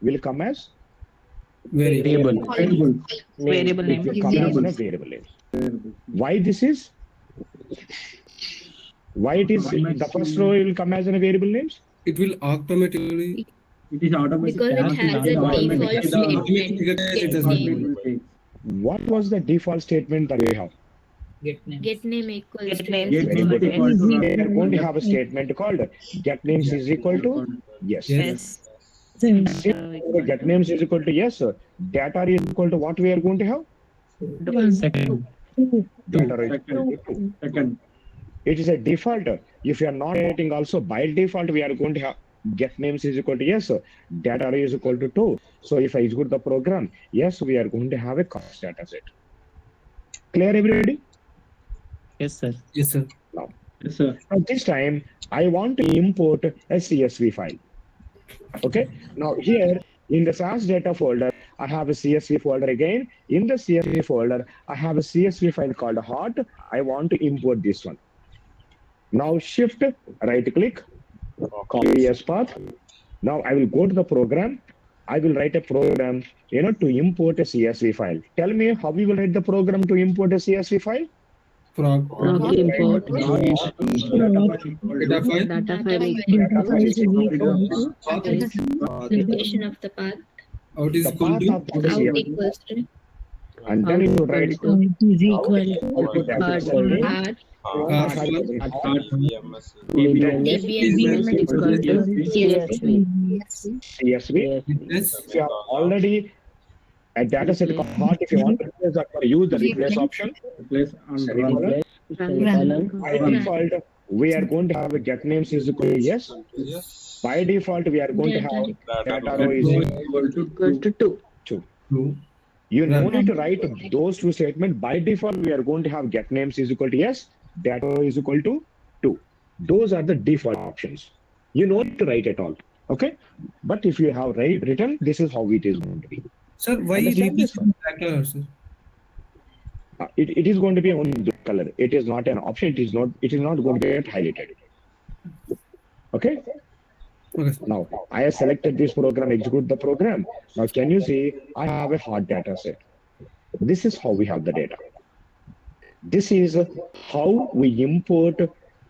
will come as Variable. Variable it name. will come as a variable name. Why this is? Why it is the first row will come as a variable names? It will automatically. It is automatic. Because it has a default statement. Get name. What was the default statement that we have? Get name equals Get to name yes. Very good. equal to We are going to have a statement called get names is equal to yes. Yes. Since get names is equal to yes, data is equal to what we are going to have? Second. Data is equal to 2. Second. It is a default. If you are not writing also, by default, we are going to have get names is equal to yes, data is equal to 2. So if I execute the program, yes, we are going to have a cost data set. Clear, everybody? Yes, sir. Yes, sir. Now, Yes, sir. this time, I want to import a CSV file. Okay. Now here in the SAS data folder, I have a CSV folder again. In the CSV folder, I have a CSV file called hot. I want to import this one. Now shift, right click, copy as path. Now I will go to the program. I will write a program, to import a CSV file. Tell me how we will write the program to import a CSV file. Frog. Frog import. Data file. Data file Data equal location of the path. Out is The equal path to. of the Out CSV, equals to and then you write equal to is equal data set name. path. Cars. DBMS equal to CSV. CSV. Yes. If you have already a data set called hot, if you want to replace that, use the replace option. Place on Semicolon. By default, we are going to have a get names is equal to yes. By default, we are going to have data row is equal to Equal to 2. 2. Two. You no need to write those two statements. By default, we are going to have get names is equal to yes, data row is equal to 2. Those are the default options. You no need to write at all. Okay? But if you have written, this is how it is going to be. Sir, why Understand replace this one? black color, sir? It is going to be only black color. It is not an option. It is not going to get highlighted. Okay? Okay, sir. Now, I have selected this program, execute the program. Now, can you see I have a hot data set? This is how we have the data. This is how we import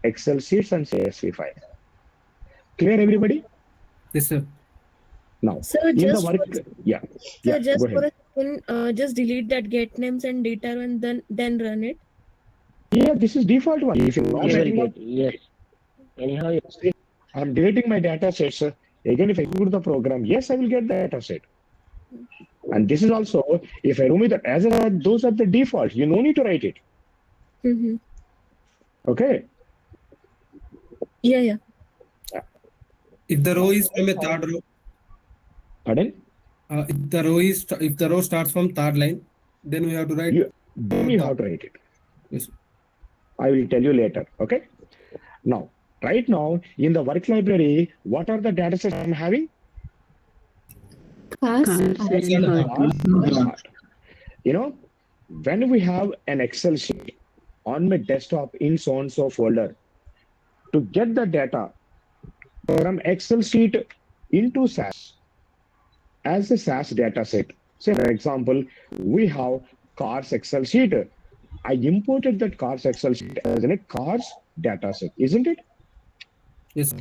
Excel sheets and CSV file. Clear, everybody? Yes, sir. Now, Sir, in the just work, for- yeah, So just go for ahead. a second, just delete that get names and data and then run it. Yeah, this is default one. If you not You will writing get, yes. Anyhow, See, I'm deleting my data sets. Again, if I execute the program, yes, I will get the data set. And this is also, if I remove that as those are the default. You no need to write it. Mm-hmm. Okay. Yeah. If the row is from a third row, Pardon? if the row starts from third line, then we have to write. Then you have to write it. Yes. I will tell you later. Okay. Now, right now in the work library, what are the data sets I'm having? cars and hot. When we have an Excel sheet on my desktop in so and so folder, to get the data from Excel sheet into SAS as a SAS data set. Say, for example, we have cars Excel sheet. I imported that cars Excel sheet as a cars data set, isn't it? Yes, sir.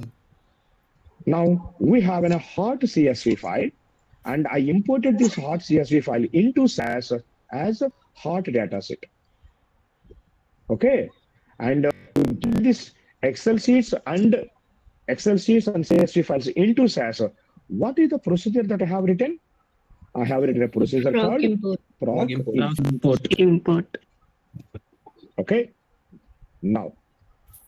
Now we have a hot CSV file, and I imported this hot CSV file into SAS as a hot data set. Okay, and this Excel sheets and CSV files into SAS. What is the procedure that I have written? I have written a procedure Proc called import. proc Import. Okay. Now,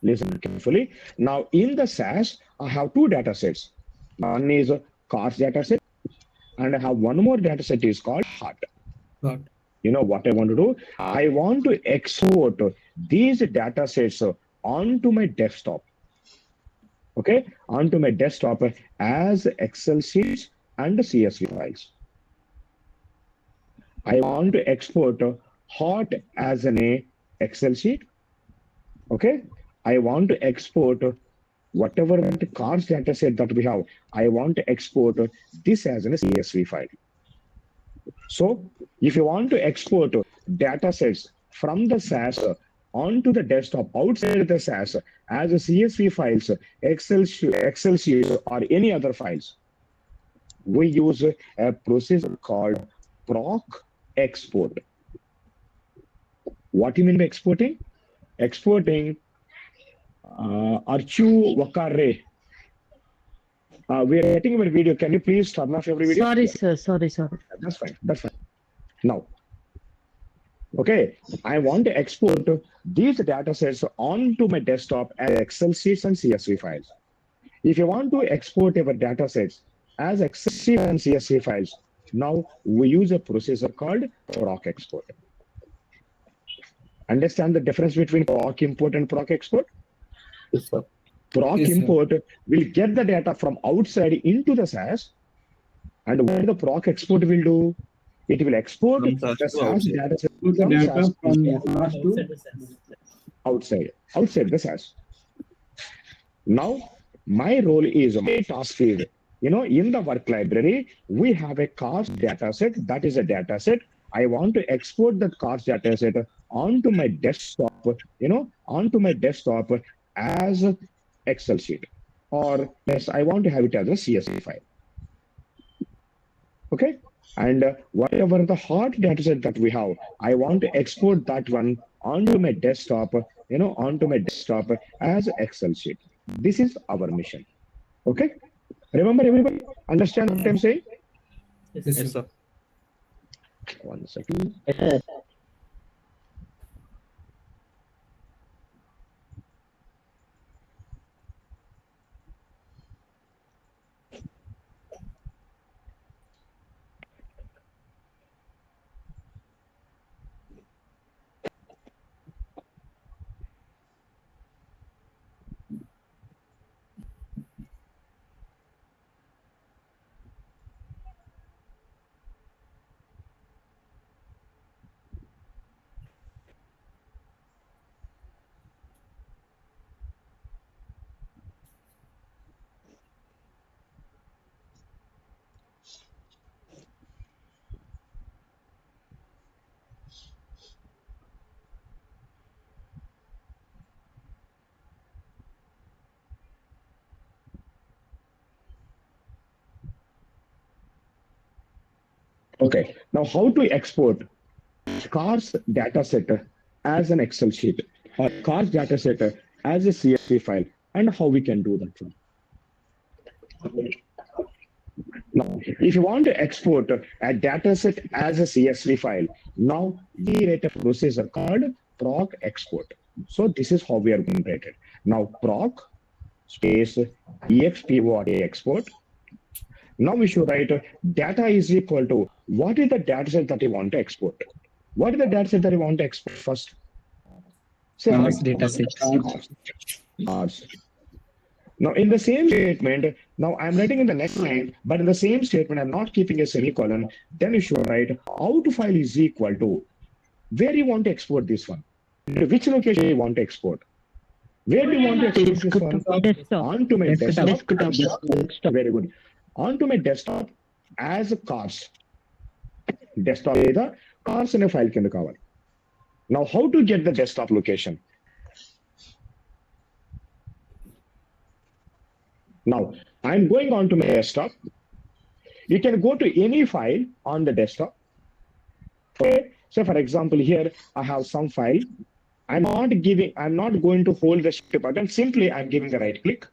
listen carefully. Now, in the SAS, I have two data sets. One is a cars data set, and I have one more data set is called hot. Got. You know what I want to do? I want to export these data sets onto my desktop. Okay, onto my desktop as Excel sheets and CSV files. I want to export hot as an Excel sheet. Okay, I want to export whatever the cars data set that we have, I want to export this as a CSV file. So if you want to export data sets from the SAS onto the desktop outside the SAS as a CSV files, Excel sheets, or any other files, we use a procedure called proc export. What do you mean by exporting? Exporting Archu Wakare. We are getting your video. Can you please turn off every video? Sorry, sir. Sorry. That's fine. That's fine. Now, okay, I want to export these data sets onto my desktop as Excel sheets and CSV files. If you want to export your data sets as Excel sheets and CSV files, now we use a procedure called proc export. Understand the difference between proc import and proc export? Yes, sir. Proc Yes, sir. import will get the data from outside into the SAS, and what the proc export will do? It will export From the SAS to SAS outside. data set Put the from data SAS from to SAS to outside the SAS. Now, my role is my task field. In the work library, we have a cars data set. That is a data set. I want to export that cars data set onto my desktop, as Excel sheet. Or yes, I want to have it as a CSV file. Okay. And whatever the hard data set that we have, I want to export that one onto my desktop, as Excel sheet. This is our mission. Okay. Remember, everybody? Understand what I'm saying? Yes, Yes, sir. 1 second. Okay. Now, how to export cars data set as an Excel sheet or cars data set as a CSV file, and how we can do that one. Now, if you want to export a data set as a CSV file, now we write a procedure called proc export. So this is how we are going to write it. Now, proc space export export. Now we should write data is equal to what is the data set that you want to export. What is the data set that you want to export first? Say Cars data sets. Cars. Now, in the same statement, now I'm writing in the next line, but in the same statement, I'm not keeping a semicolon. Then you should write out file is equal to where you want to export this one. To which location you want to export. Where do you want to export this one? Desktop. Onto my desktop. Desktop. Very good. Onto my desktop as cars. Desktop either cars in a file can cover. Now, how to get the desktop location? Now, I'm going on to my desktop. You can go to any file on the desktop. Okay. So, for example, here I have some file. I'm not going to hold the shift button. Simply, I'm giving a right click.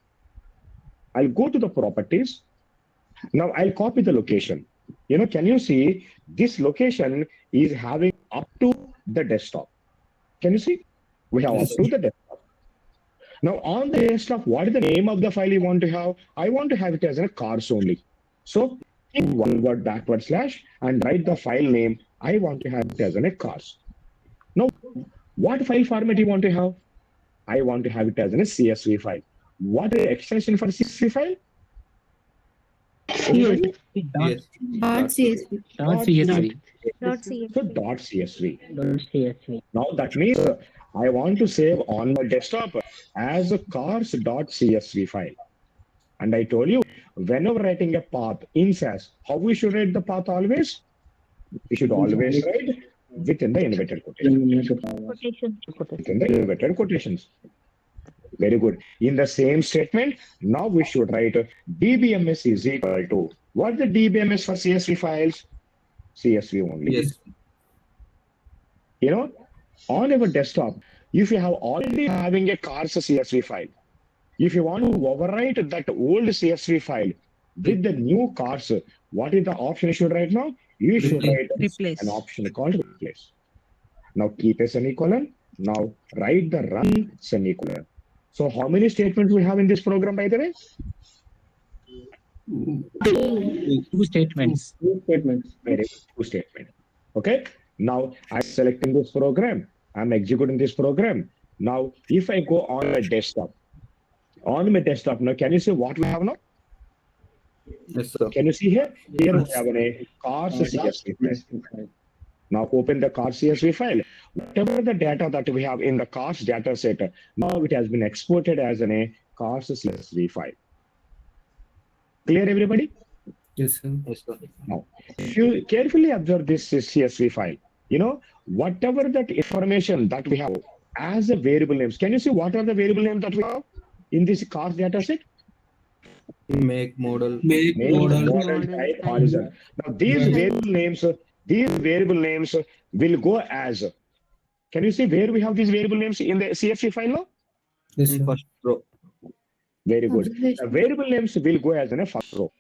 I'll go to the properties. Now, I'll copy the location. Can you see this location is having up to the desktop? Can you see? We have up to the desktop. Now, on the desktop, what is the name of the file you want to have? I want to have it as a cars only. So, one word backward slash and write the file name. I want to have it as a cars. Now, what file format you want to have? I want to have it as a CSV file. What is the extension for CSV file? Everybody? Dot, Dot CSV. dot CSV. Dot So CSV. dot CSV. Dot CSV. Now that means I want to save on my desktop as a cars.csv file. And I told you, whenever writing a path in SAS, how we should write the path always? We should always write within the inverted quotations. Quotation. Within the inverted quotations. Very good. In the same statement, now we should write dbms is equal to, what's the dbms for CSV files? CSV only. Yes. You know, on our desktop, if you have already having a cars CSV file, if you want to overwrite that old CSV file with the new cars, what is the option you should write now? You should write Replace. an option called replace. Now keep a semicolon. Now write the run semicolon. So how many statements we have in this program, by the way? Two statements. Two statements. Very good, two statement. Okay. Now I'm selecting this program. I'm executing this program. Now, if I go on my desktop, now can you see what we have now? Yes, sir. Can you see here? Here we have a cars CSV file. Now open the cars CSV file. Whatever the data that we have in the cars data set, now it has been exported as a cars CSV file. Clear, everybody? Yes, sir. Yes, sir. Now, if you carefully observe this CSV file, you know, whatever that information that we have as a variable names, can you see what are the variable names that we have in this cars data set? Make model. Make Name, model. model, type, horizon. Now, these variable names will go as, can you see where we have these variable names in the CSV file now? Yes, In sir. first row. Very good. The variable names will go as in a first row.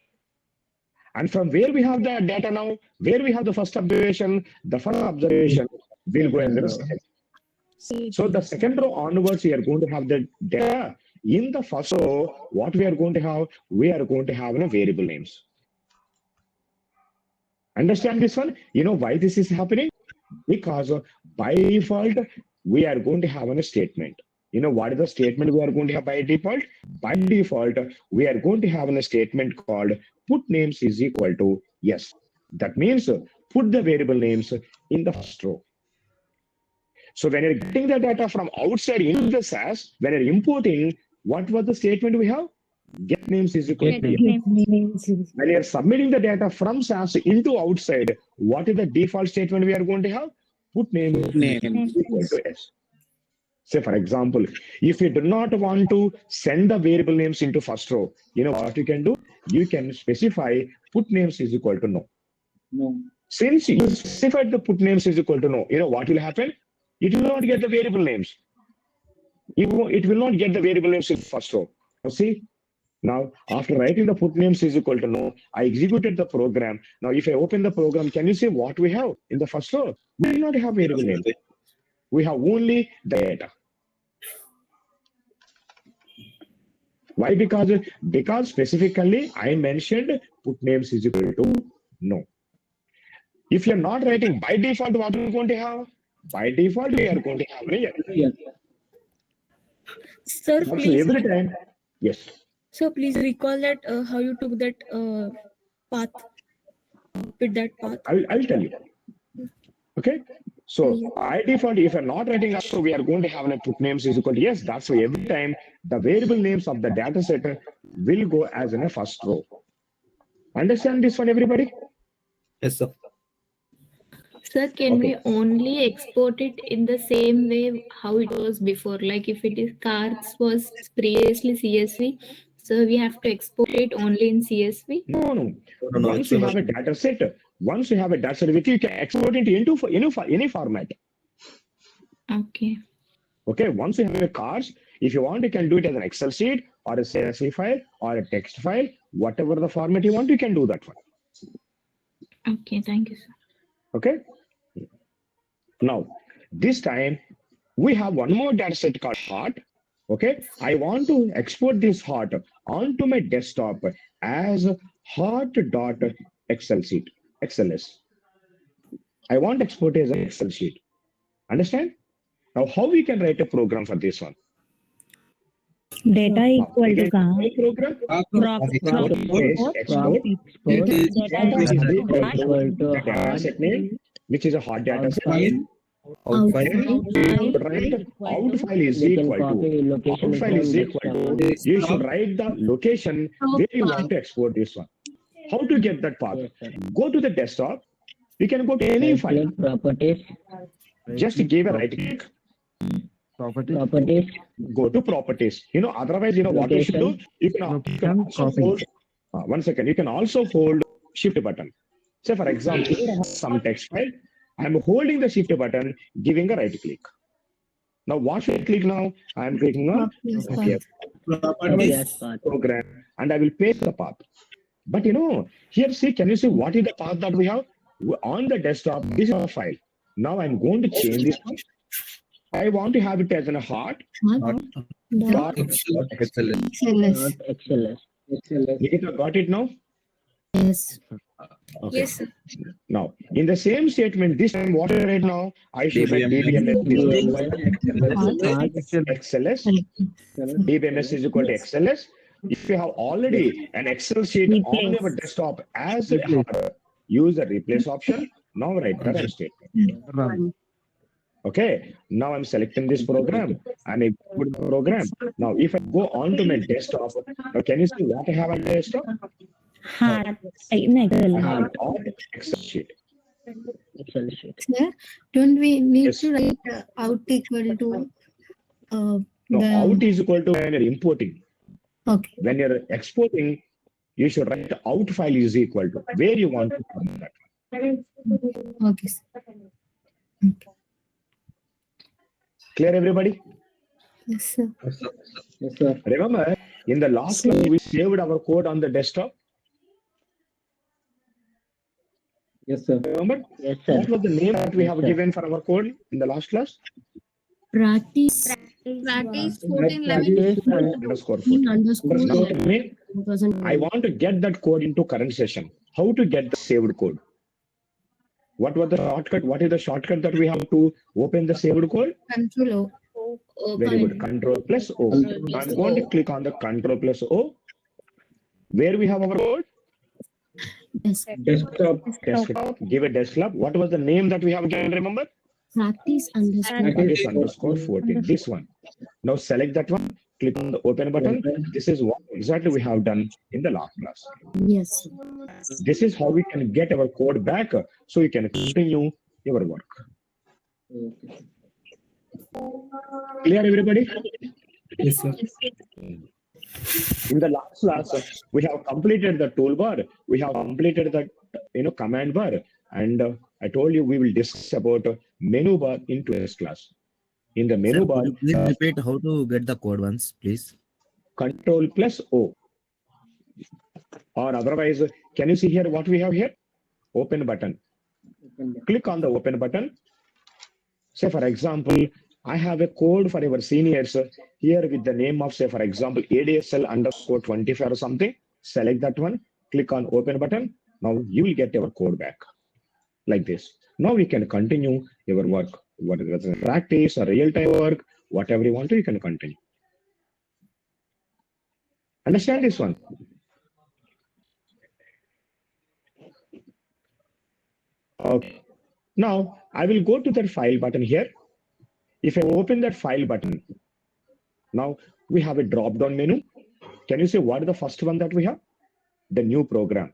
And from where we have the data now, where we have the first observation will go as in a second. So the second row onwards, we are going to have the data. In the first row, what we are going to have? We are going to have a variable names. Understand this one? You know why this is happening? Because by default, we are going to have a statement. You know what is the statement we are going to have by default? By default, we are going to have a statement called put names is equal to yes. That means put the variable names in the first row. So when you're getting the data from outside into the SAS, when you're importing, what was the statement we have? Get names is equal to yes. When you're submitting the data from SAS into outside, what is the default statement we are going to have? Put name is equal to yes. Say, for example, if you do not want to send the variable names into first row, you know what you can do? You can specify put names is equal to no. No. Since you specified the put names is equal to no, you know what will happen? It will not get the variable names. It will not get the variable names in first row. Now see, now after writing the put names is equal to no, I executed the program. Now if I open the program, can you see what we have in the first row? We do not have variable names. We have only the data. Why? Because specifically I mentioned put names is equal to no. If you're not writing by default, what are we going to have? By default, we are going to have a yes. Sir, So please. every time, yes. So please recall that how you took that path with that path. I'll tell you. Okay. So by default, if you're not writing up, so we are going to have a put names is equal to yes. That's why every time the variable names of the data set will go as in a first row. Understand this one, everybody? Yes, sir. Sir, can Okay. we only export it in the same way how it was before? Like if it is cards was previously CSV, so we have to export it only in CSV? No. No. Once you have a data set with you, you can export it into any format. Okay. Okay. Once you have a cards, if you want, you can do it as an Excel sheet or a CSV file or a text file, whatever the format you want, you can do that one. Okay, thank you, sir. Okay. Now, this time we have one more data set called heart. Okay. I want to export this heart onto my desktop as heart.excel sheet, XLS. I want to export it as an Excel sheet. Understand? Now, how we can write a program for this one? Data equal to Again, का file program. crop Space export. It is data Is is equal equal to to the data hard set name, which is a hot data set. file. Out file. You should write out file is we can equal copy to location out file is from equal desktop. to. You should write the location where you want to export this one. How to get that path? Yes, sir. Go to the desktop. You can go to any Right file. click properties, Just give a right click. properties, Go to properties. Otherwise, what you should do? You can also hold. One second. You can also hold shift button. Say, for example, here I have some text file. I'm holding the shift button, giving a right click. Now, what should I click now? I'm clicking on Properties. path. program, and I will paste the path. But here, see, can you see what is the path that we have? On the desktop, this is a file. Now I'm going to change this one. I want to have it as a hot. Dot XLS. XLS. Nikita, got it now? Yes. Okay. Yes, sir. Now, in the same statement, this time what I write now, I should write DBMS is equal to XLS. DBMS is equal to XLS. If you have already an Excel sheet on your desktop as a hard, use the replace option. Now write the run statement. Okay. Now I'm selecting this program and I put the program. Now, if I go on to my desktop, now can you see what I have on the desktop? hard I have an odd Excel sheet. Excel sheet. Sir, don't we need Yes. to write out equal to No, the out is equal to when you're importing. okay. When you're exporting, you should write out file is equal to where you want to put that. Okay, sir. Clear, everybody? Yes, sir. Yes, sir. Remember, in the last class, we saved our code on the desktop. Yes, sir. Remember? Yes, sir. What was the name that we have Yes, sir. given for our code in the last class? Practice. Practice 1411 Underscore 14. Underscore. Now tell me, I want to get that code into current session. How to get the saved code? What was the shortcut? What is the shortcut that we have to open the saved code? Control O. Very good. Control plus O. I'm going to click on the Control plus O. Where we have our code? Desktop. Desktop. Desktop. Give a desktop. What was the name that we have given? Remember? Practice underscore. Practice underscore 14. This one. Now select that one. Click on the open button. This is what exactly we have done in the last class. Yes, sir. This is how we can get our code back so you can continue your work. Clear, everybody? Yes, sir. In the last class, we have completed the toolbar. We have completed the command bar, and I told you we will discuss about menu bar in today's class. In the menu bar, Please repeat how to get the code once, please. Control plus O. Or otherwise, can you see here what we have here? Open button. Click on the open button. Say, for example, I have a code for your seniors here with the name of, say, for example, ADSL underscore 25 or something. Select that one. Click on open button. Now you will get your code back like this. Now we can continue your work. Whether it's a practice or real-time work, whatever you want to, you can continue. Understand this one? Okay. Now I will go to that file button here. If I open that file button, now we have a drop-down menu. Can you see what is the first one that we have? The new program.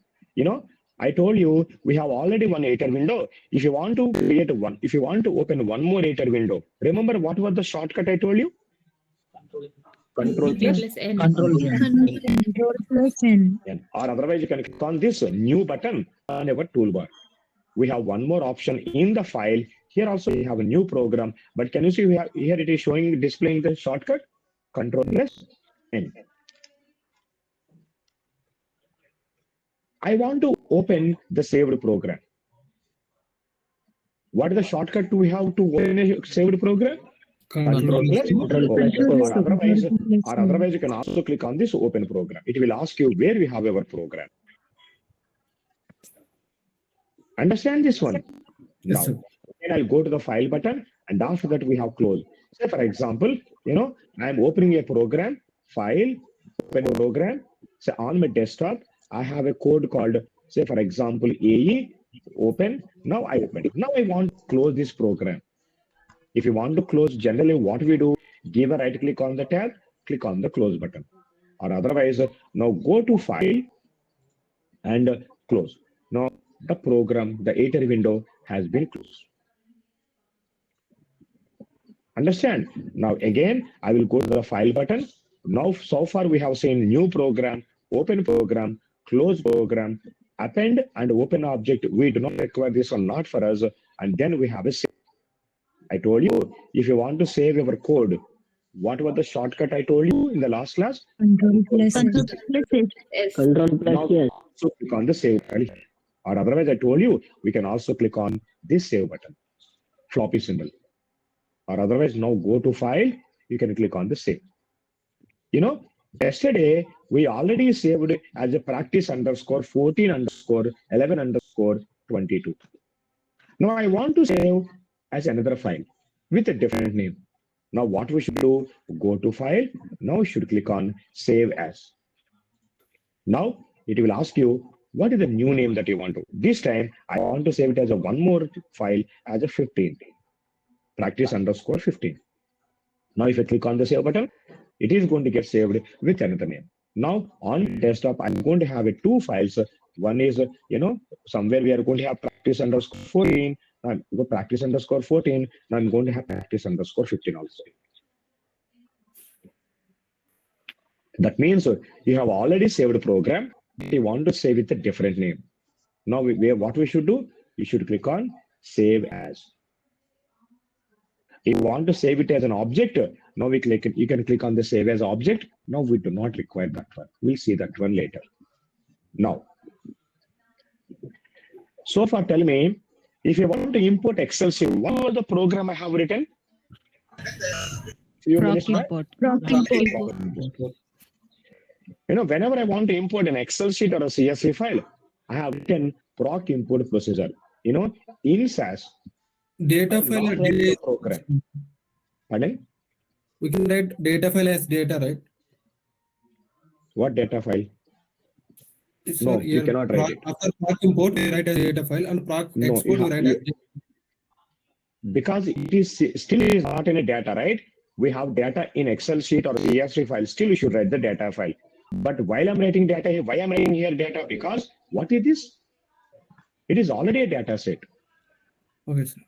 I told you we have already one editor window. If you want to create one, if you want to open one more editor window, remember what was the shortcut I told you? Control plus N. control plus N. N. Or otherwise you can click on this new button on our toolbar. We have one more option in the file. Here also we have a new program, but can you see here it is showing, displaying the shortcut? Control plus N. I want to open the saved program. What is the shortcut do we have to open a saved program? Control plus O. Or otherwise you can also click on this open program. It will ask you where we have our program. Understand this one? Yes, sir. Now, then I'll go to the file button, and after that we have close. Say, for example, I'm opening a program file, open program. So on my desktop, I have a code called, say for example, AE, open. Now I open it. Now I want to close this program. If you want to close, generally what we do, give a right click on the tab, click on the close button. Or otherwise, now go to file and close. Now the program, the editor window has been closed. Understand? Now again, I will go to the file button. Now so far we have seen new program, open program, close program, append and open object. We do not require this one, not for us. And then we have a save. I told you, if you want to save your code, what was the shortcut I told you in the last class? Control plus S. Yes. Control plus Now, yes. so click on the save button. Or otherwise, I told you, we can also click on this save button, floppy symbol. Or otherwise, now go to file, you can click on the save. You know, yesterday, we already saved it as a practice underscore 14 underscore 11 underscore 22. Now I want to save as another file with a different name. Now what we should do, go to file. Now we should click on save as. Now it will ask you, what is the new name that you want to? This time I want to save it as a one more file as a 15, practice underscore 15. Now if I click on the save button, it is going to get saved with another name. Now on desktop, I'm going to have two files. One is, somewhere we are going to have practice underscore 14. Now go practice underscore 14. Now I'm going to have practice underscore 15 also. That means you have already saved a program. You want to save with a different name. Now what we should do? You should click on save as. If you want to save it as an object, now you can click on the save as object. Now we do not require that one. We'll see that one later. Now, so far tell me, if you want to import Excel sheet, what was the program I have written? Proc import. Whenever I want to import an Excel sheet or a CSV file, I have written proc import procedure. In SAS, Data file or data program. Pardon? We can write data file as data, right? What data file? No, you here, cannot write it. After proc import, we write as data file, and proc No, export, we write as because it is still is not in a data, right? We have data in Excel sheet or CSV file. Still, you should write the data file. But while I'm writing data here, why I'm writing here data? Because what is this? It is already a data set. Okay, sir.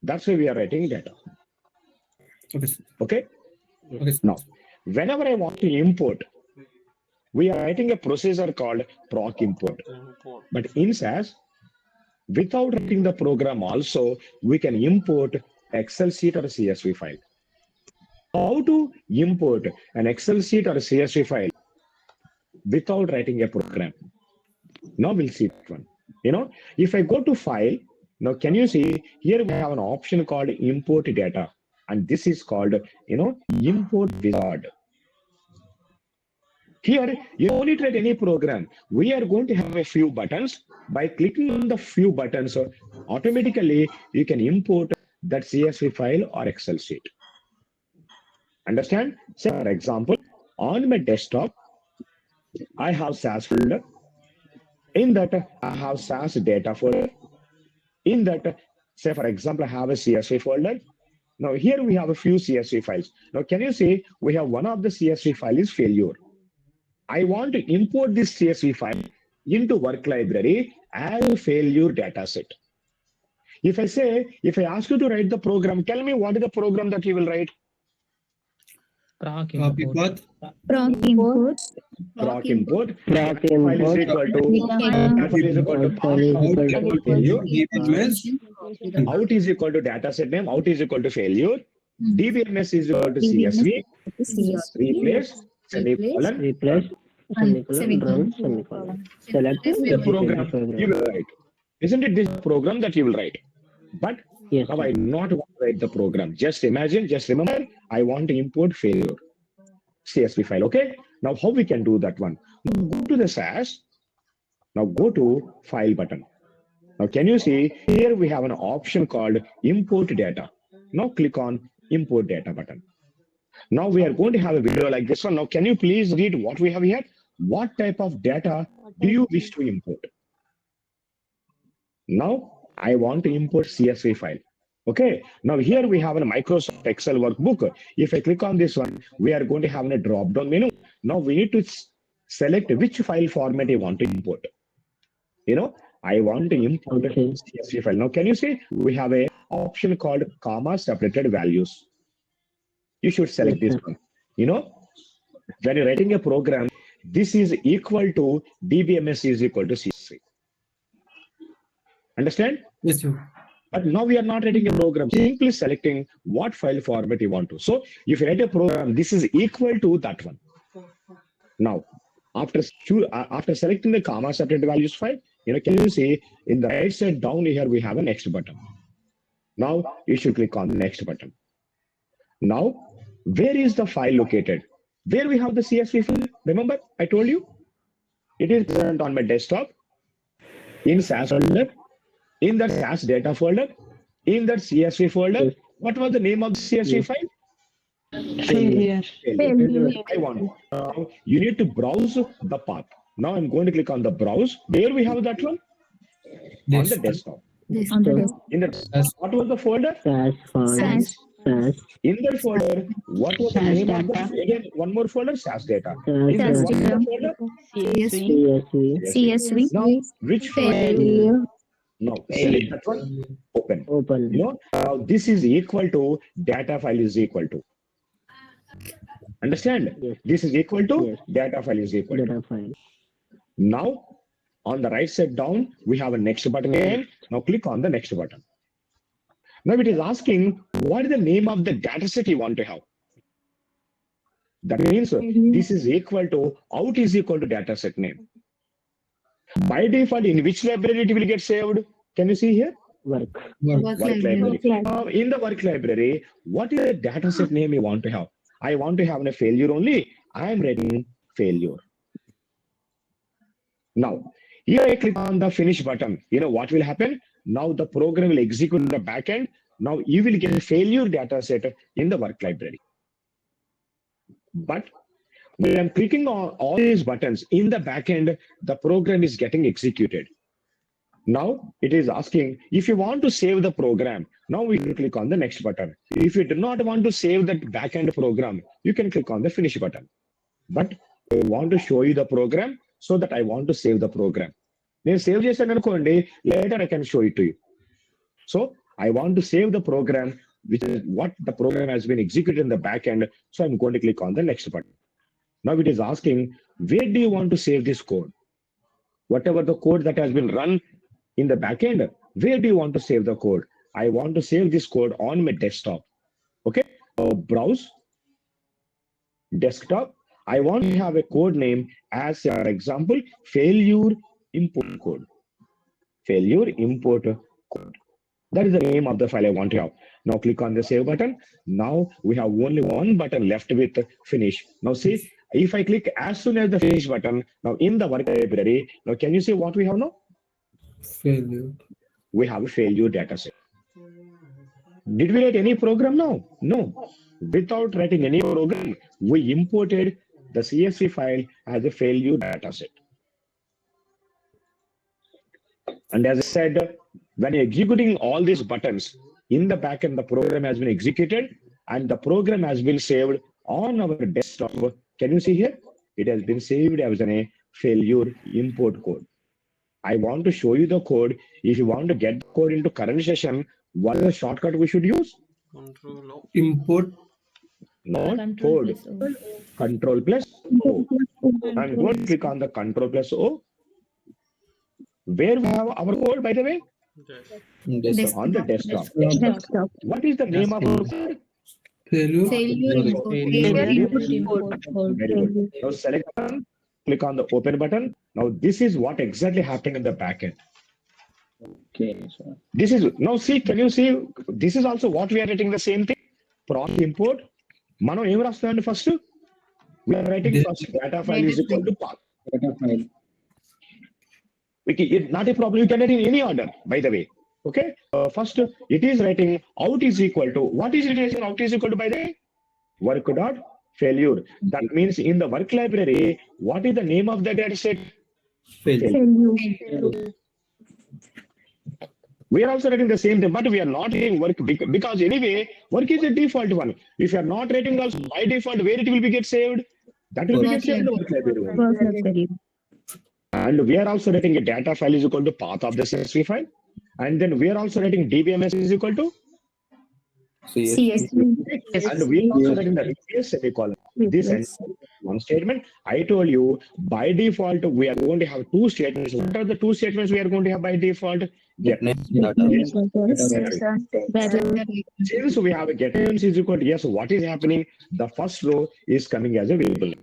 That's why we are writing data. Okay, sir. Okay. Okay, sir. Now, whenever I want to import, we are writing a procedure called proc import. But in SAS, without writing the program also, we can import Excel sheet or a CSV file. How to import an Excel sheet or a CSV file without writing a program? Now we'll see that one. If I go to file, now can you see here we have an option called import data, and this is called, import wizard. Here, you don't need to write any program. We are going to have a few buttons. By clicking on the few buttons, automatically you can import that CSV file or Excel sheet. Understand? So, for example, on my desktop, I have SAS folder. In that, I have SAS data folder. In that, say, for example, I have a CSV folder. Now, here we have a few CSV files. Now, can you see we have one of the CSV file is failure. I want to import this CSV file into work library as a failure data set. If I ask you to write the program, tell me what is the program that you will write? Copy Proc path. import. Proc import. Proc File is import. equal to file is equal to File is equal to failure. DBMS. Out is equal to data set name. Out is equal to failure. DBMS is equal to CSV. Replace. Semicolon. Replace. Semicolon. Run. Semicolon. Select The program you will write. Isn't it this program that you will write? But Yes. now I not want to write the program. Just imagine, just remember, I want to import failure CSV file. Okay. Now how we can do that one? Now go to the SAS. Now go to file button. Now can you see here we have an option called import data. Now click on import data button. Now we are going to have a video like this one. Now, can you please read what we have here? What type of data do you wish to import? Now, I want to import CSV file. Okay. Now here we have a Microsoft Excel workbook. If I click on this one, we are going to have a drop-down menu. Now we need to select which file format you want to import. I want to import CSV file. Now, can you see we have a option called comma separated values? You should select this one. When you're writing a program, this is equal to DBMS is equal to CSV. Understand? Yes, sir. But now we are not writing a program, simply selecting what file format you want to. So if you write a program, this is equal to that one. Now, after selecting the comma separated values file, can you see in the right side down here, we have a next button. Now you should click on the next button. Now, where is the file located? Where we have the CSV file? Remember, I told you it is present on my desktop in SAS folder, in the SAS data folder, in that CSV folder. What was the name of the CSV file? Failure. I want. You need to browse the path. Now I'm going to click on the browse. Where we have that one? On the desktop. In the what was the folder? SAS. In that folder, what was the name of the again? One more folder, SAS data. In that what was the folder? CSV. Now, which file? No, select that one. Open. Now this is equal to data file is equal to. Understand? Yes. This is equal to Yes. data file is equal to. Data file. Now, on the right side down, we have a next button again. Now click on the next button. Now it is asking what is the name of the data set you want to have. That means this is equal to out is equal to data set name. By default, in which library it will get saved? Can you see here? Work. Work library. Now, in the work library, what is the data set name you want to have? I want to have a failure only. I am writing failure. Now, here I click on the finish button. What will happen? Now the program will execute in the backend. Now you will get a failure data set in the work library. But when I'm clicking on all these buttons in the backend, the program is getting executed. Now it is asking if you want to save the program. Now we will click on the next button. If you do not want to save that backend program, you can click on the finish button. But I want to show you the program so that I want to save the program. Then save చేశాను అనుకోండి, later I can show it to you. So I want to save the program, which is what the program has been executed in the backend. So I'm going to click on the next button. Now it is asking, where do you want to save this code? Whatever the code that has been run in the backend, where do you want to save the code? I want to save this code on my desktop. Okay, browse, desktop. I want to have a code name as, for example, failure import code. Failure import code. That is the name of the file I want to have. Now click on the save button. Now we have only one button left with finish. Now see, if I click as soon as the finish button, now in the work library, now can you see what we have now? Failure. We have a failure data set. Did we write any program now? No. Without writing any program, we imported the CSV file as a failure data set. And as I said, when you're executing all these buttons in the backend, the program has been executed and the program has been saved on our desktop. Can you see here? It has been saved as a failure import code. I want to show you the code. If you want to get the code into current session, what is the shortcut we should use? Import. Not code. Control plus O. I'm going to click on the Control plus O. Where we have our code, by the way? On the desktop. What is the name of our code? Failure. Very good. Now select one, click on the open button. Now this is what exactly happened in the backend. Okay, sir. This is now see, can you see? This is also what we are writing the same thing. Process import. Mano em rastandi first. We are writing first data file is equal to path. Data file. Not a problem. You can write in any order, by the way. Okay. First, it is writing out is equal to what is it? Out is equal to, by the way. Work dot failure. That means in the work library, what is the name of the data set? Failure. We are also writing the same thing, but we are not writing work because anyway, work is a default one. If you are not writing also by default, where it will be get saved? That will be get saved in the work library one. Work library. And we are also writing a data file is equal to path of the CSV file. And then we are also writing DBMS is equal to, CSV. and we are also writing the replace semicolon. This ends one statement. I told you by default, we are going to have two statements. What are the two statements we are going to have by default? Get name data. Since we have a get names is equal to yes, what is happening? The first row is coming as a variable.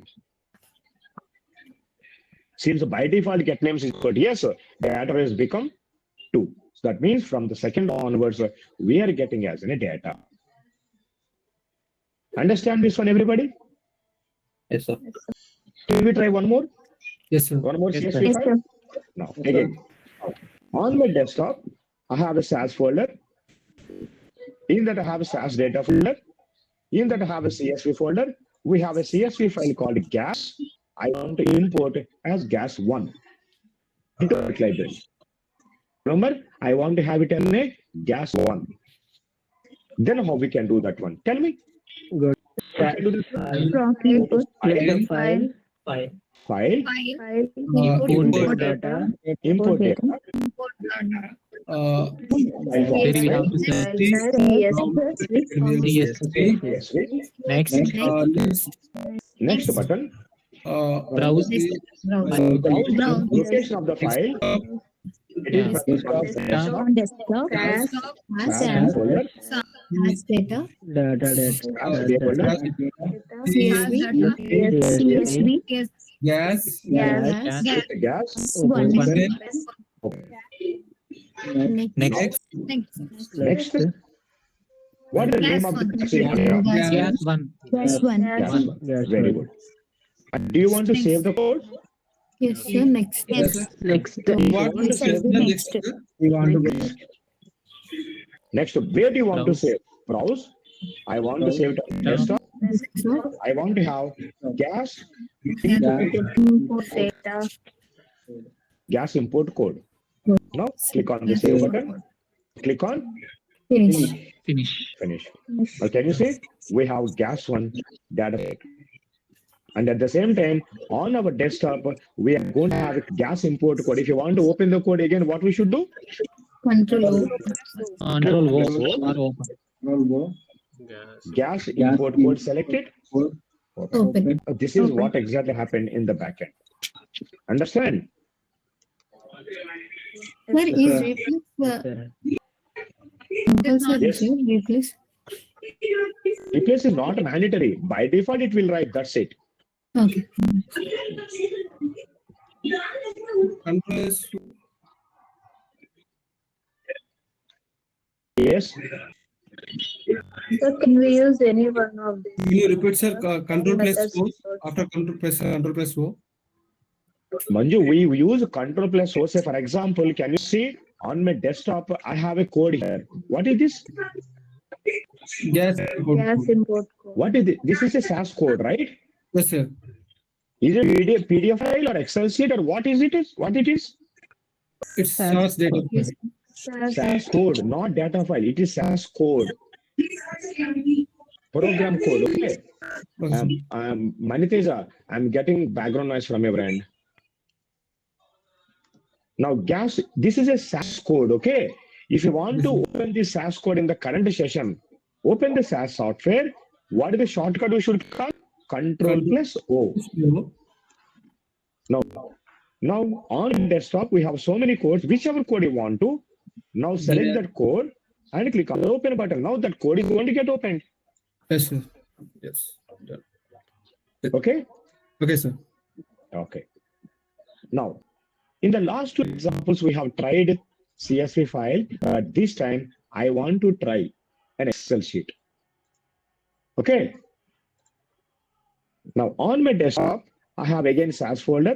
Since by default get names is equal to yes, the data has become 2. So that means from the second onwards, we are getting as a data. Understand this one, everybody? Yes, sir. Can we try one more? Yes, sir. One more Yes, CSV Yes, file? sir. Now, again, on my desktop, I have a SAS folder. In that, I have a SAS data folder. In that, I have a CSV folder. We have a CSV file called gas. I want to import as gas1 into the library. Remember, I want to have it in a gas1. Then how we can do that one? Tell me. Good. How can do this? From input Click the file. file. File, File. Input data. import data. Here we have to say CSV. CSV. Next, Next button. Browse. Location of the file. It is On desktop. SAS folder. Data. Data. SAS folder. CSV. Gas. Gas. One. Next. Next. What is the name of the CSV? Gas. Yes, one. Gas. Very good. Do you want to save the code? Yes, sir. Next. Next. What is the next? We want to Next, where do you want to save? Browse. I want to save it on desktop. I want to have gas Import data. gas import code. Now click on the save button. Click on Finish. finish. Now can you see we have gas1 data set. And at the same time, on our desktop, we are going to have a gas import code. If you want to open the code again, what we should do? Control. Control Control Gas import code selected. Open. This is what exactly happened in the backend. Understand? Where is replace? Yes. Replace. Replace is not mandatory. By default, it will write. That's it. Okay. Control. Yes. So can we use any one of these? Can you repeat, sir? Control plus methods? O. After control plus O. Manju, we use control plus O. Say, for example, can you see on my desktop, I have a code here. What is this? Gas. Gas import code. What is it? This is a SAS code, right? Yes, sir. Is it PDF file or Excel sheet or what is it? What it is? It's SAS data. Yes. SAS code, not data file. It is SAS code. Program code. Okay. Maniteja, I'm getting background noise from your end. Now, gas. This is a SAS code. Okay. If you want to open this SAS code in the current session, open the SAS software. What is the shortcut we should call? Control plus O. Now on desktop, we have so many codes, whichever code you want to. Now select that code and click on the open button. Now that code is going to get opened. Yes, sir. Yes. Okay? Okay, sir. Okay. Now, in the last two examples, we have tried CSV file. This time, I want to try an Excel sheet. Okay? Now, on my desktop, I have again SAS folder.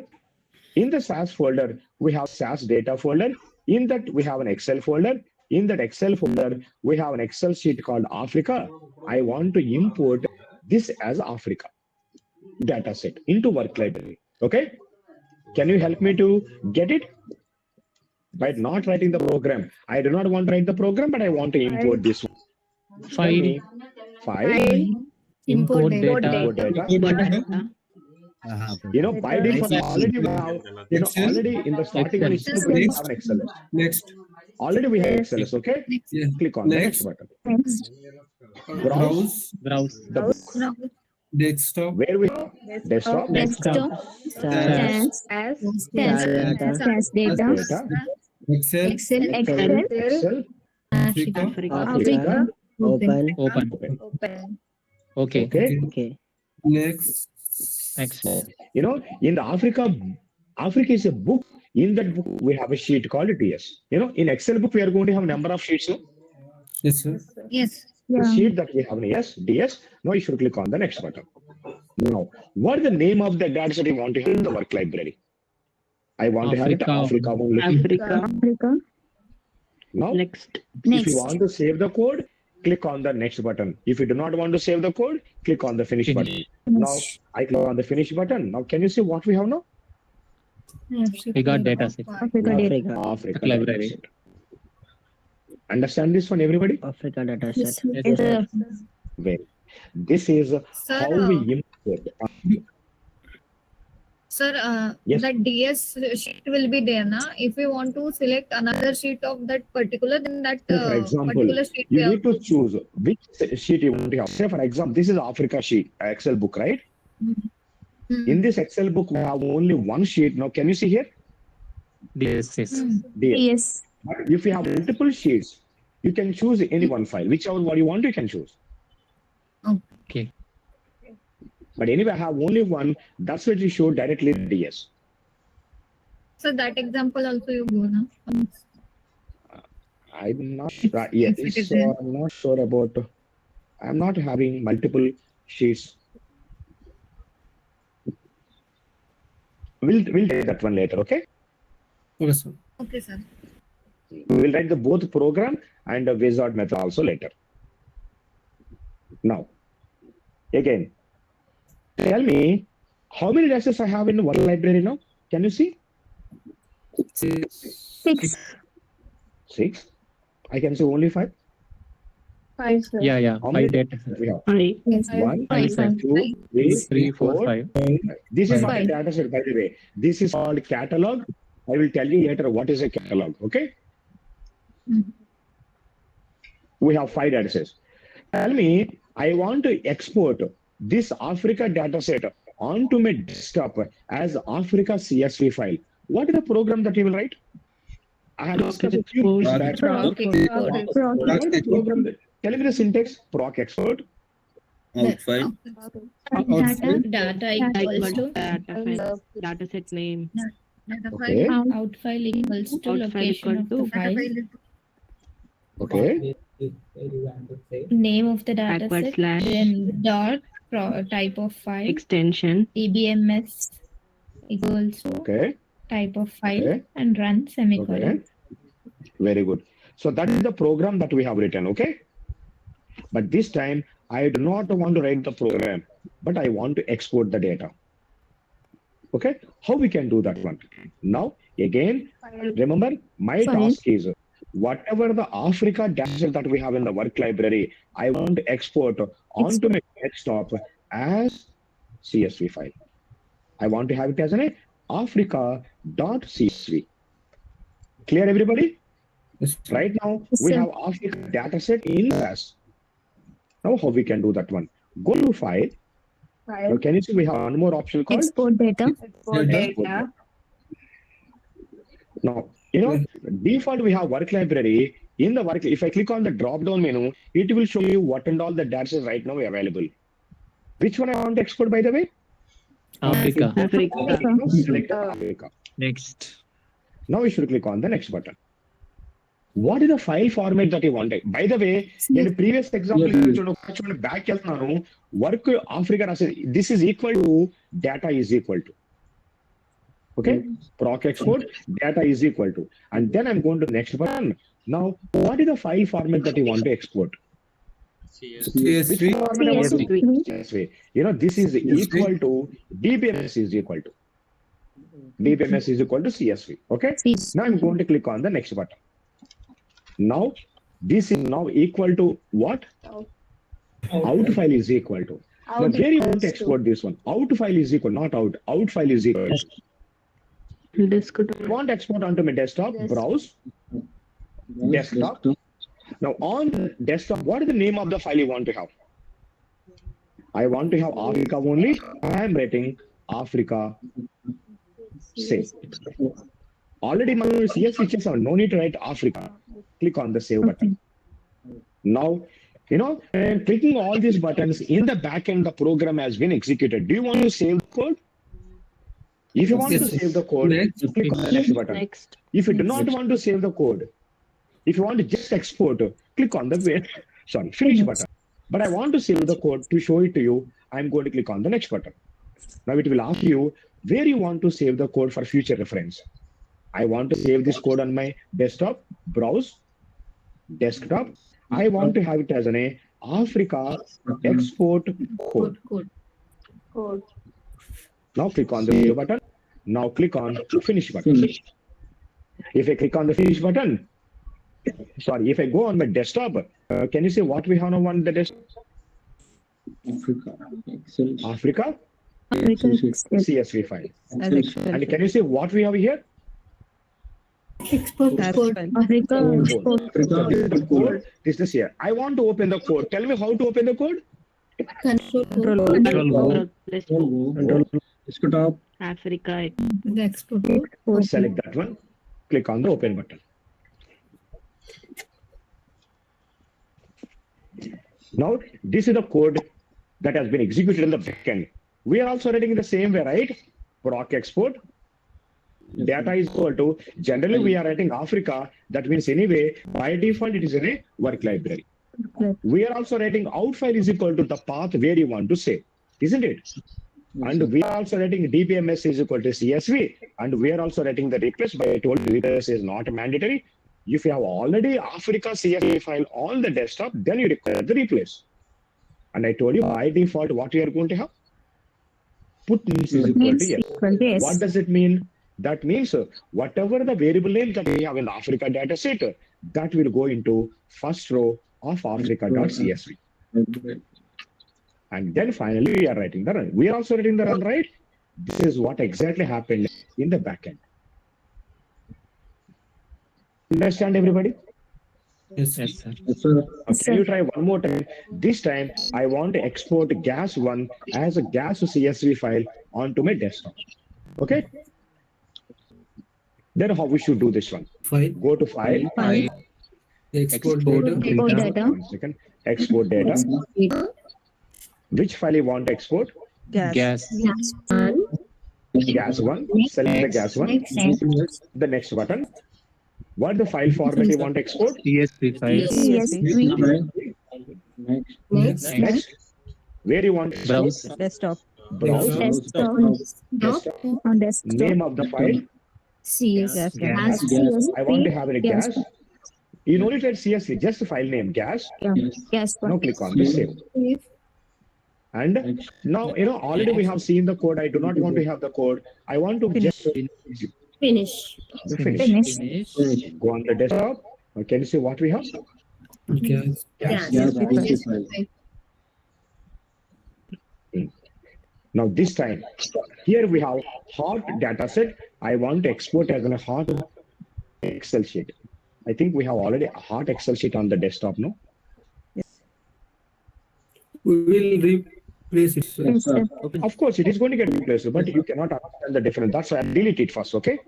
In the SAS folder, we have SAS data folder. In that, we have an Excel folder. In that Excel folder, we have an Excel sheet called Africa. I want to import this as Africa data set into work library. Okay, can you help me to get it? By not writing the program, I do not want to write the program, but I want to import this one. Tell me, file, Import import data. data. You know, by default, already we have, you know, Excel. already in the starting one Excel. itself, we have an Excel. Next. Already we have Excel, okay? Yeah. Click on the Next. next button. Next. Browse. The book. Desktop. Where we have desktop, Desktop. Task. As data. data, Excel. Excel, Africa, Open. open. Okay. okay? Okay. Next. Next. You know, in the Africa is a book. In that book, we have a sheet called DS. You know, in Excel book, we are going to have a number of sheets. No? Yes, sir. Yes. The sheet that we have in DS. Now you should click on the next button. Now, what is the name of the data set you want to have in the work library? I want to have it Africa. Africa only. Africa. Now, Next. if you want to save the code, click on the next button. If you do not want to save the code, click on the finish button. Now, I click on the finish button. Now, can you see what we have now? We got data set. Africa. Africa Library. data set. Understand this one, everybody? Africa data set. Yes, sir. Well, this is how we import. Sir, Yes. that DS sheet will be there, na? If we want to select another sheet of that particular, then that For example, particular sheet we you have need to choose which sheet you want to have. Say, for example, this is Africa sheet, Excel book, right? In this Excel book, we have only one sheet. Now, can you see here? Yes, yes. DS. Yes. But if you have multiple sheets, you can choose any one file. Whichever one you want, you can choose. Okay. But anyway, I have only one. That's what you show directly in DS. So that example also you go, na? I'm not sure. Yes, If it is so there. I'm not sure about. I'm not having multiple sheets. We'll take that one later. Okay. Okay, sir. Okay, sir. We will write the both program and the wizard method also later. Now, again, tell me how many dashes I have in one library now? Can you see? 6. 6. I can see only 5. 5, sir. Yeah. How many 5 data. dashes we have? Yes. 1, Five, sir. 2, 3, 4, 5. This is not a Five. data set, by the way. This is called catalog. I will tell you later what is a catalog. Okay. We have 5 data sets. Tell me, I want to export this Africa data set onto my desktop as Africa CSV file. What is the program that you will write? I have discussed a few weeks back. Proc export. What is the program that, tell me the syntax, proc export. Outside. Data equals to Data set name. Data Okay. file. out file equals to Out file location of equal the to- Data file, file is Okay. name of the data Backward set, slash. then dot type of file, Extension. DBMS equals to Okay. type of file, Okay. and run semicolon. Okay. Very good. So that is the program that we have written. Okay. But this time I do not want to write the program, but I want to export the data. Okay. How we can do that one? Now, again, remember my File. task is whatever the Africa data set that we have in the work library, I want to export onto my desktop as CSV file. I want to have it as an Africa.csv. Clear, everybody? Yes. Right now, Yes, we sir. have Africa data set in SAS. Now, how we can do that one? Go to file. Now, can you see we have one more option called Export data. export data. Now, you know, default we have work library. In the work, if I click on the drop down menu, it will show you what and all the data sets right now available. Which one I want to export, by the way? Africa. Africa. Now, select Africa. Next. Now we should click on the next button. What is the file format that you want? By the way, in the previous example, back work Africa, this is equal to data is equal to. Okay, proc export data is equal to, and then I'm going to the next button. Now, what is the file format that you want to export? CSV. Format I want to CSV. CSV. You know, this is equal to DBMS is equal to. DBMS is equal to CSV. Okay. Now I'm going to click on the next button. Now this is now equal to what? Out file is equal to. Now where you want to export this one? Out file is equal, not out. Out file is equal. Desktop. I want to export onto my desktop. Browse. Desktop. Now on the desktop, what is the name of the file you want to have? I want to have Africa only. I am writing Africa. Save. Already my CSV features are no need to write Africa. Click on the save button. Now, you know, and clicking all these buttons in the back end, the program has been executed. Do you want to save the code? If you want Yes. to save the code, Next. click on the next button. Next. If you do not want to save the code, if you want to just export, click on the finish button. But I want to save the code to show it to you. I'm going to click on the next button. Now it will ask you where you want to save the code for future reference. I want to save this code on my desktop, browse, desktop. I want to have it as an Africa export code. Now click on the save button. Now click on finish button. If I click on the finish button, sorry, if I go on my desktop, can you see what we have now on the desktop? Africa CSV file. And can you see what we have here? Export. Code. The code. This is here. I want to open the code. Tell me how to open the code. Control. Desktop. Africa. Select that one. Click on the open button. Now, this is the code that has been executed in the backend. We are also writing in the same way, right? Proc export. Data is equal to, generally we are writing Africa. That means anyway, by default, it is in a work library. We are also writing out file is equal to the path where you want to save, isn't it? And we are also writing DBMS is equal to CSV. And we are also writing the replace, but I told you replace is not mandatory. If you have already Africa CSV file on the desktop, then you require the replace. And I told you by default what you are going to have. Put means is equal to yes. What does it mean? That means whatever the variable name that we have in the Africa data set, that will go into first row of Africa.csv. And then finally we are writing the run. We are also writing the run, right? This is what exactly happened in the backend. Understand everybody? Yes. Yes, sir. Can you try one more time? This time I want to export gas1 as a gas CSV file onto my desktop. Okay? Then how we should do this one? File. Go to file. Export data. One second. Export data. Which file you want to export? Gas. Gas1. Select the gas1. The next button. What the file format you want to export? CSV file. Next. Where you want to Browse. Desktop. browse? Name of the file. Gas. I want to have it a gas. You know it at CSV, just the file name gas. Now click on the save. And now, you know, already we have seen the code. I do not want to have the code. I want to just finish. Go on the desktop. Can you see what we have? Gas. Now this time, here we have hot data set. I want to export as a hot Excel sheet. I think we have already a hot Excel sheet on the desktop, no? We will replace it. Of course, it is going to get replaced, but you cannot understand the difference. That's why I delete it first, okay?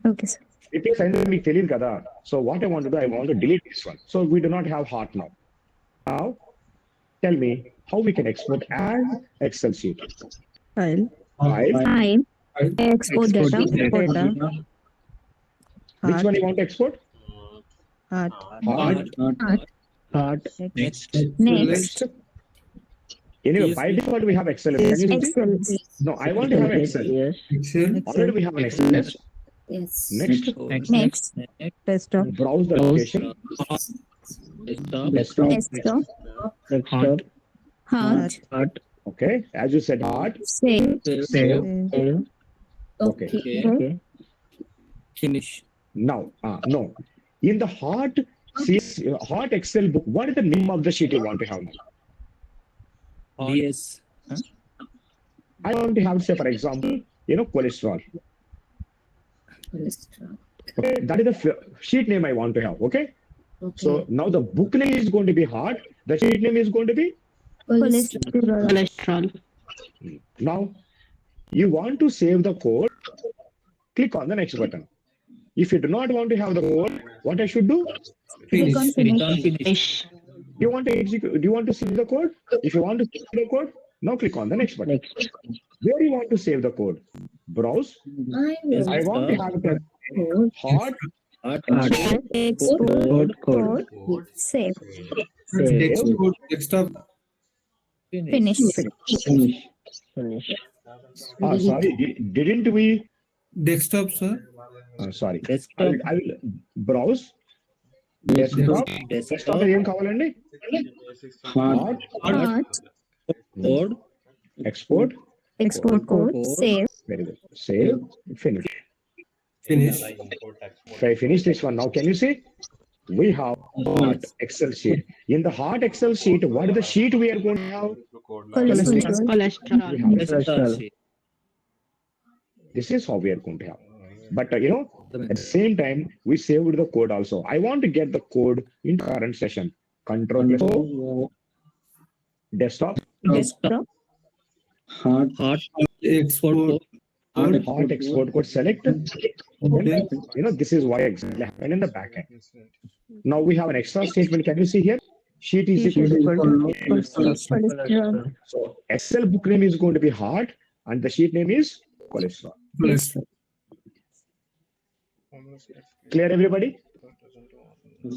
Okay, sir. It is మీకు తెలియదు కదా. So what I want to do, I want to delete this one. So we do not have hot now. Now, tell me how we can export as Excel sheet. File. Export data. Which one you want to export? Hot. Next. Anyway, by default we have Excel. Can you see? No, I want to have Excel. Excel. Already we have an Excel. Next, Desktop. browse the location. Desktop. Next stop. Heart. Heart. Okay, as you said, heart. Save. Save. Save. Okay. Okay. Finish. Now, no. In the heart, heart Excel book, what is the name of the sheet you want to have? DS. I want to have, say, for example, cholesterol. Okay, that is the sheet name I want to have. Okay. So now the book name is going to be heart. The sheet name is going to be. Cholesterol. Now, you want to save the code. Click on the next button. If you do not want to have the code, what I should do? Click on Finish. finish. You want to execute? Do you want to save the code? If you want to save the code, now click on the next button. Next. Where do you want to save the code? Browse. I want to have the heart. Heart. Export code. Save. Save. Export desktop. Finish. Finish. Finish. Sorry, didn't we? Desktop, sir. Sorry. Desktop. I will browse. Desktop. Desktop ఏం కావాలండి? Heart. Heart. Code. Export. Export code. Save. Very good. Save. Finish. Finish. So I finished this one. Now can you see? We have heart Excel sheet. In the heart Excel sheet, what is the sheet we are going to have? Cholesterol. We have. Cholesterol. This is how we are going to have. But at the same time, we saved the code also. I want to get the code in current session. Control plus O. Desktop. Desktop. Heart. Export code. Heart export code select. Okay. This is why exactly happened in the backend. Now we have an extra statement. Can you see here? Sheet is equal to. Cholesterol. So Excel book name is going to be heart and the sheet name is cholesterol. Cholesterol. Clear, everybody?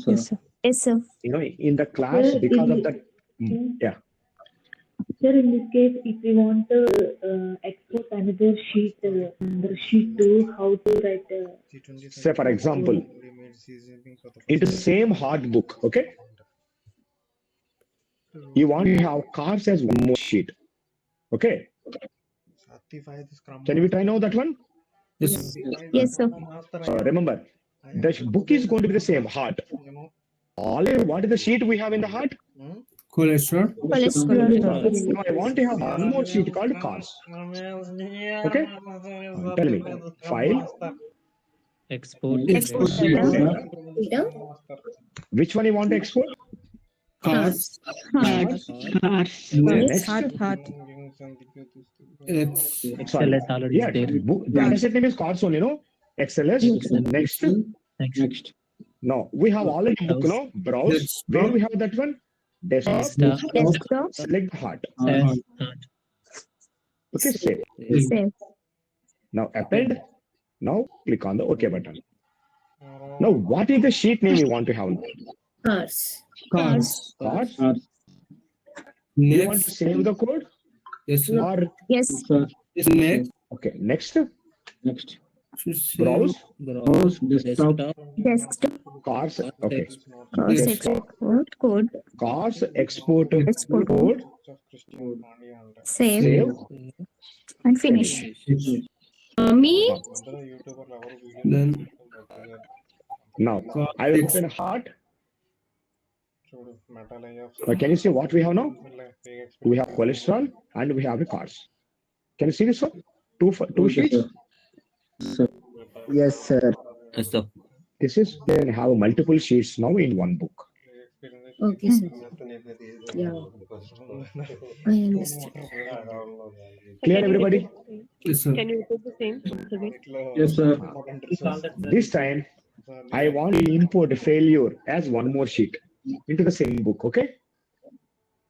Yes, sir. Yes, sir. In the class, because of that. Yeah. Sir, in this case, if we want to export another sheet, to how to write? Say, for example, into same hard book, okay? You want to have cars as one more sheet, okay? Can we try now that one? Yes. Yes, sir. Remember, the book is going to be the same, heart. What is the sheet we have in the heart? Cholesterol. Cholesterol. Now I want to have one more sheet called cars. Okay? Tell me. File. Export. Export data. Which one you want to export? Cars. Next. Heart. XLS already Yeah, there. data set name is cars only, XLS. Next. No, we have already book, browse. Where we have that one? Desktop. Desktop. Select heart. Heart. Okay, save. Save. Now append. Now click on the OK button. Now what is the sheet name you want to have? Cars. Cars. Cars. You want to Next. save the code? Yes, sir. Or Yes. Next. okay, next. Browse. Desktop. Desktop. Cars. Okay. Cars. Export code. Cars export Export code. Save. Save. And finish. Me? Then Now I will open heart. Can you see what we have now? We have cholesterol and we have the cars. Can you see this one? Two sheets. Yes, sir. Yes, sir. This is then have multiple sheets now in one book. Okay, sir. Yeah. I understand. Clear, everybody? yes, sir. Can you repeat the same? Yes, sir. This time I want to import failure as one more sheet into the same book. Okay.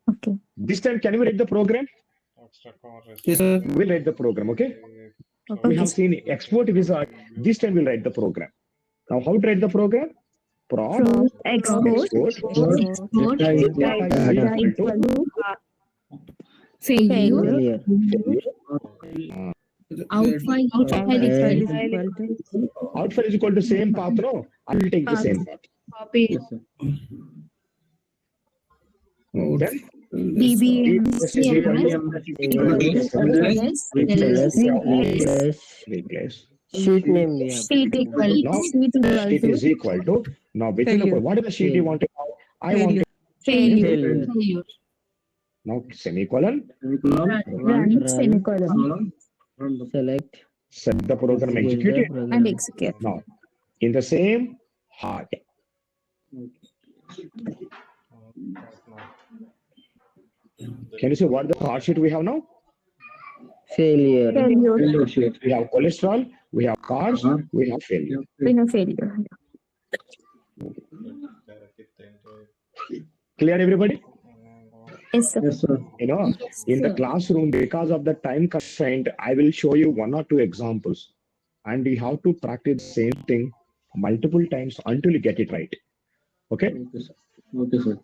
Okay. This time, can we write the program? Yes, sir. We'll write the program. Okay. We Okay. have seen export wizard. This time we'll write the program. Now, how to write the program? Prompt From export. Export. Data equal to Failure. Failure. Outfile. Outfile is Okay. equal to outfile is equal to same path. No, I will take the same path. Copy. Yes, sir. Then BBM S is equal to replace. sheet name we have. sheet equal Now, sheet equal sheet to is equal to, now within the, Failure. what is the sheet you want to have? I want to, failure. now semicolon, Run semicolon Select. set the program, Execute execute the it. program. and execute. Now, in the same heart. Can you see what the heart sheet we have now? Failure. Failure. We have cholesterol, we have cars, we have failure. We have failure. Clear, everybody? Yes, sir. You know, in the classroom, because of the time constraint, I will show you 1 or 2 examples, and you have to practice the same thing multiple times until you get it right. Okay?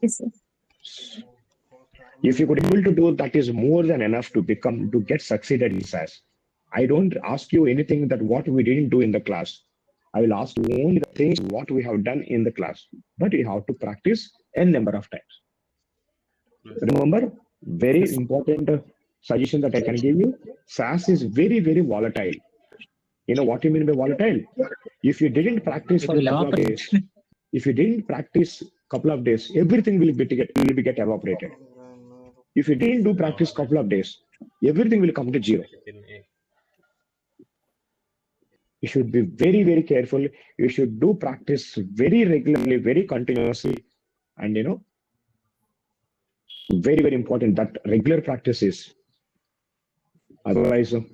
Yes, sir. If you could able to do that, is more than enough to get succeeded in SAS. I don't ask you anything that what we didn't do in the class. I will ask you only the things what we have done in the class, but you have to practice n number of times. Remember, very important suggestion that I can give you. SAS is very, very volatile. You know what you mean by volatile? If you didn't practice for a couple of days, everything will get evaporated. If you didn't do practice couple of days, everything will come to zero. You should be very, very careful. You should do practice very regularly, very continuously, and you know, very, very important that regular practice is. Otherwise, it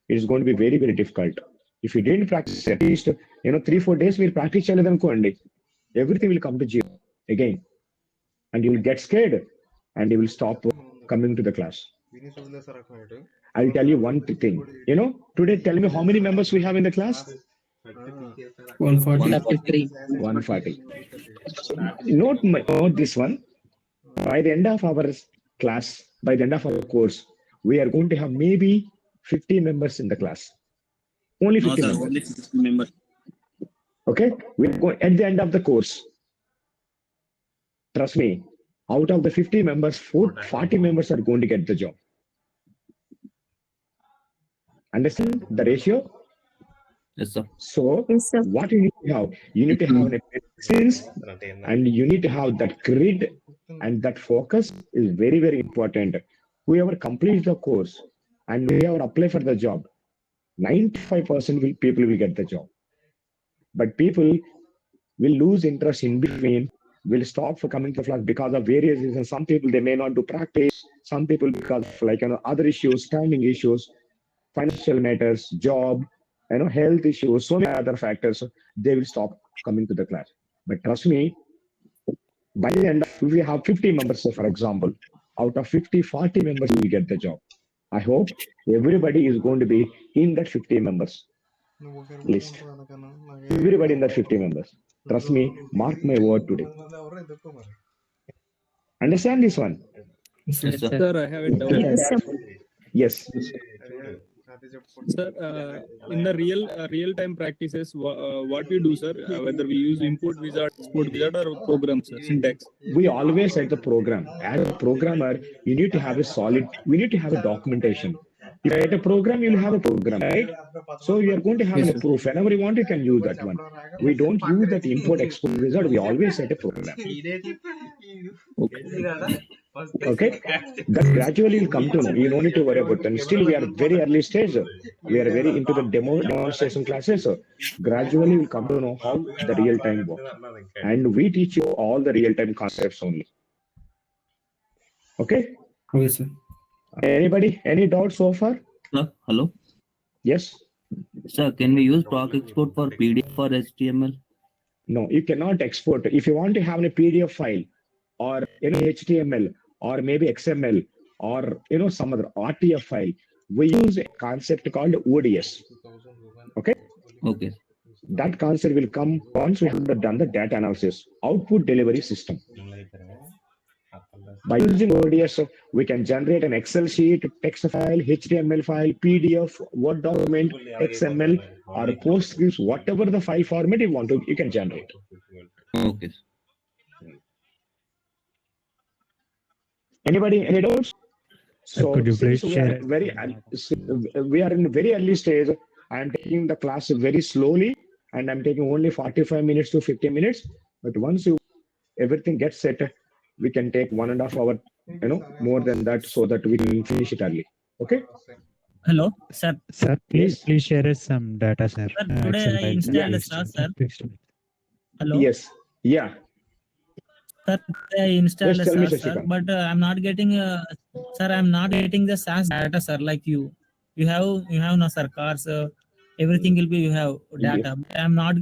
is going to be very, very difficult. If you didn't practice at least 3-4 days, we'll practice everything will come to zero again, and you will get scared, and you will stop coming to the class. I'll tell you one thing. Today, tell me how many members we have in the class? 140. 140. Note this one. By the end of our class, by the end of our course, we are going to have maybe 50 members in the class. Only 50 members. Only 50 members. Okay? We're going at the end of the course. Trust me, out of the 50 members, 40 members are going to get the job. Understand the ratio? Yes, sir. So, Yes, sir. what you need to have? You need to have an experience, and you need to have that grid, and that focus is very, very important. Whoever completes the course and whoever apply for the job, 95% people will get the job. But people will lose interest in between, will stop for coming to class because of various reasons. Some people, they may not do practice. Some people because of other issues, timing issues, financial matters, job, health issues, so many other factors, they will stop coming to the class. But trust me, by the end, if we have 50 members, say for example, out of 50, 40 members will get the job. I hope everybody is going to be in that 50 members list. Everybody in that 50 members. Trust me, mark my word today. Understand this one? Yes, sir. Sir, I have a doubt. Yes, sir. Yes. Sir, in the real-time practices, what we do, sir, whether we use import wizard, export wizard, or program, sir, syntax. We always set the program. As a programmer, you need to have we need to have a documentation. If you write a program, you'll have a program, right? So you are going to have a proof. Whenever you want, you can use that one. We don't use that import export wizard. We always set a program. Okay? That gradually will come to know. You don't need to worry about that. And still, we are very early stage. We are very into the demonstration classes. So gradually, we'll come to know how the real time works. And we teach you all the real time concepts only. Okay? Okay, sir. Anybody? Any doubts so far? Sir, hello. Yes? Sir, can we use proc export for PDF or HTML? No, you cannot export. If you want to have a PDF file or HTML or maybe XML or some other RTF file, we use a concept called ODS. Okay? Okay. That concept will come once we have done the data analysis, output delivery system. By using ODS, we can generate an Excel sheet, text file, HTML file, PDF, Word document, XML, or PostScript, whatever the file format you want to, you can generate. Okay. Anybody, any doubts? So could you since please we are share it? we are in very early stage, I am taking the class very slowly, and I'm taking only 45 minutes to 50 minutes. But once everything gets set, we can take 1.5 hours, more than that, so that we can finish it early. Okay. Hello, sir. Sir, Yes. please share us some data, sir. Sir, today Excel I files. installed Yeah. a SAS, sir. Please. Hello. Yes. Yeah. Sir, today I installed Yes, a tell me, SAS, sir, Shashikant. but I'm not getting, sir, I'm not getting the SAS data, sir. Like you have no sir cars. Everything will be you have data. But I'm not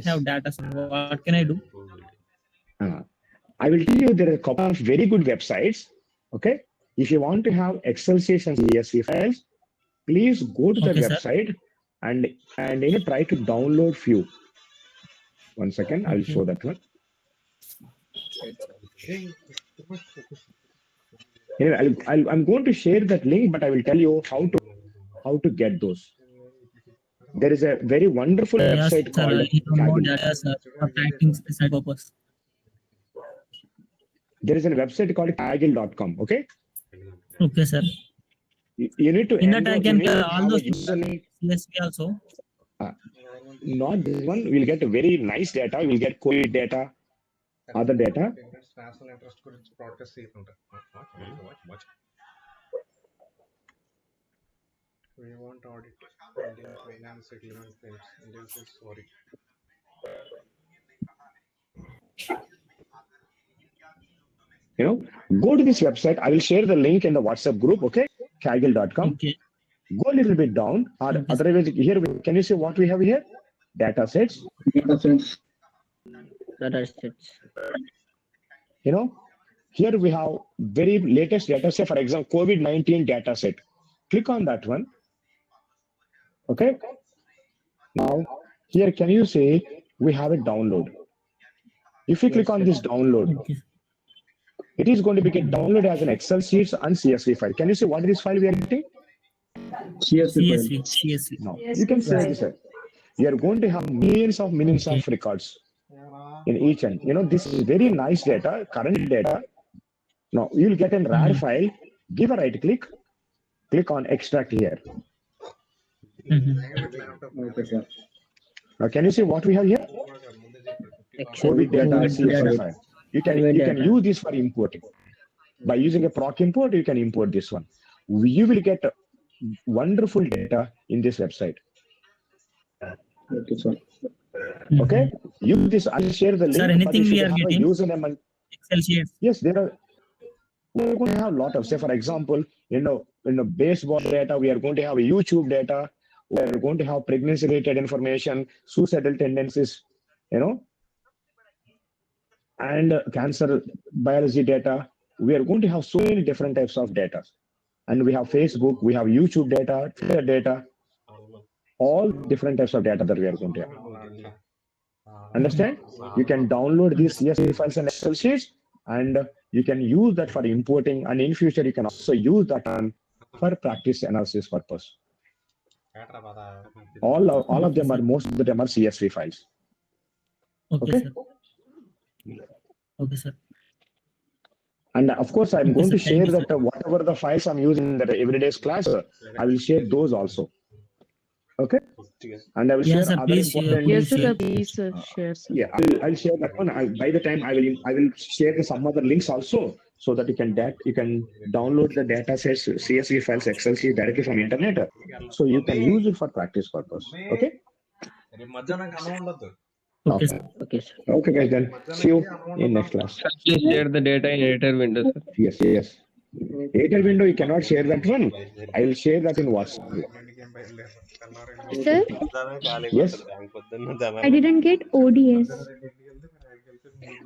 have data, sir. What can I do? I will tell you there are a couple of very good websites. Okay. If you want to have Excel sheets and CSV files, please go to the Okay, sir. website and try to download few. 1 second, I will show that one. Anyway, I'm going to share that link, but I will tell you how to get those. There is a very wonderful Yes, website sir. called I need more Kaggle. data, sir, for tracking specific purpose. There is a website called Kaggle.com. Okay. Okay, sir. You need to In that I you can need to all have a those username. CSV also. Not this one. We'll get a very nice data. We'll get COVID data, other data. We want audit Indian finance settlement claims. Indian says sorry. Go to this website. I will share the link in the WhatsApp group. Okay, Kaggle.com. Okay. Go a little bit down, or otherwise here. Can you see what we have here? Data sets. Data sets. Here we have very latest data set. For example, COVID-19 data set. Click on that one. Okay. Now here, can you see we have a download? If you click on this download, it is going to be get downloaded as an Excel sheets and CSV file. Can you see what is this file we are getting? CSV. No, you can see this. You are going to have millions of records in each end. This is very nice data, current data. Now you will get a RAR file. Give a right click. Click on extract here. Okay, sir. Now can you see what we have here? COVID data CSV file. You can use this for importing. By using a proc import, you can import this one. You will get wonderful data in this website. Okay, sir. Okay, use this. I'll share the link. Sir, anything we are getting? Username and Excel sheets. yes, we're going to have a lot of. Say, for example, baseball data. We are going to have YouTube data. We are going to have pregnancy-related information, suicidal tendencies. And cancer biology data. We are going to have so many different types of data. And we have Facebook, we have YouTube data, Twitter data, all different types of data that we are going to have. Understand? You can download these CSV files and Excel sheets, and you can use that for importing. And in future, you can also use that for practice analysis purpose. All of them are, most of them are CSV files. Okay, sir. Okay, sir. And of course, I'm going to sir. Thank share you, that whatever the files I'm using in the everyday's class, I will share those also. Okay. And I will share sir, other please important. Yes, sir, please share. Yeah, I'll share that one. By the time I will share some other links also, so that you can download the data sets, CSV files, Excel sheet directly from internet, so you can use it for practice purpose. Okay. Okay, sir. Okay, sir. Okay, guys. Then see you in next class. Please share the data in editor window, sir. Yes. Editor window, you cannot share that one. I will share that in WhatsApp. Sir, Yes. I didn't get ODS.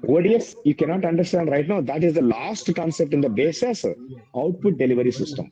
ODS, you cannot understand right now. That is the last concept in the basis output delivery system.